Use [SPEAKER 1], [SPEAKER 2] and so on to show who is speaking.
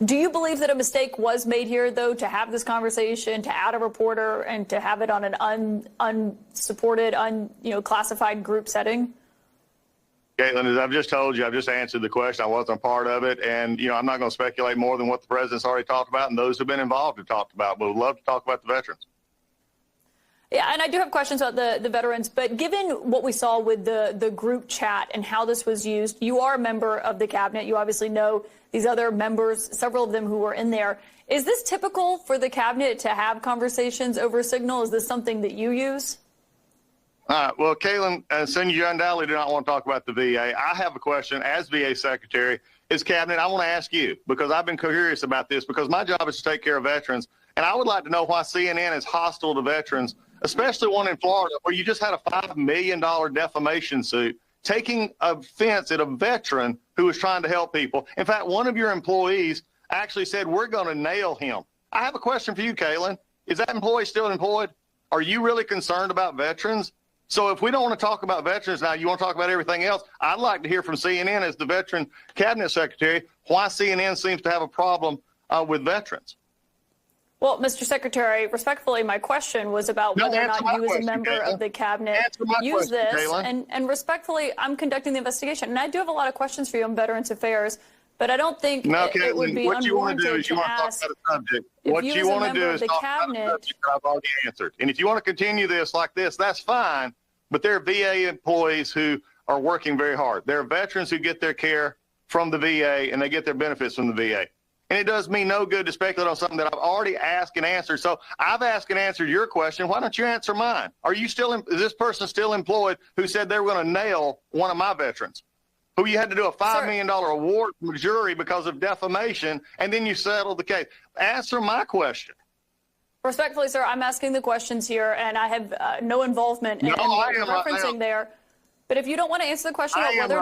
[SPEAKER 1] Do you believe that a mistake was made here, though, to have this conversation, to add a reporter, and to have it on an unsupported, classified group setting?
[SPEAKER 2] Kaitlan, as I've just told you, I've just answered the question. I wasn't part of it. And, I'm not going to speculate more than what the president's already talked about and those who've been involved have talked about. But we'd love to talk about the veterans.
[SPEAKER 1] Yeah, and I do have questions about the veterans, but given what we saw with the group chat and how this was used, you are a member of the cabinet. You obviously know these other members, several of them who were in there. Is this typical for the cabinet to have conversations over Signal? Is this something that you use?
[SPEAKER 2] Well, Kaitlan, Senator, you undoubtedly do not want to talk about the VA. I have a question as VA Secretary. As Cabinet, I want to ask you, because I've been curious about this, because my job is to take care of veterans, and I would like to know why CNN is hostile to veterans, especially one in Florida, where you just had a $5 million defamation suit taking offense at a veteran who was trying to help people. In fact, one of your employees actually said, we're going to nail him. I have a question for you, Kaitlan. Is that employee still employed? Are you really concerned about veterans? So if we don't want to talk about veterans now, you want to talk about everything else, I'd like to hear from CNN as the Veteran Cabinet Secretary why CNN seems to have a problem with veterans.
[SPEAKER 1] Well, Mr. Secretary, respectfully, my question was about whether or not you as a member of the cabinet use this. And respectfully, I'm conducting the investigation. And I do have a lot of questions for you on Veterans Affairs, but I don't think it would be unwarranted to ask
[SPEAKER 2] What you want to do is
[SPEAKER 1] talk
[SPEAKER 2] about a subject that I've already answered. And if you want to continue this like this, that's fine. But there are VA employees who are working very hard. There are veterans who get their care from the VA and they get their benefits from the VA. And it does me no good to speculate on something that I've already asked and answered. So I've asked and answered your question. Why don't you answer mine? Is this person still employed who said they were going to nail one of my veterans, who you had to do a $5 million award from a jury because of defamation, and then you settled the case? Answer my question.
[SPEAKER 1] Respectfully, sir, I'm asking the questions here, and I have no involvement in what you're referencing there. But if you don't want to answer the question about whether or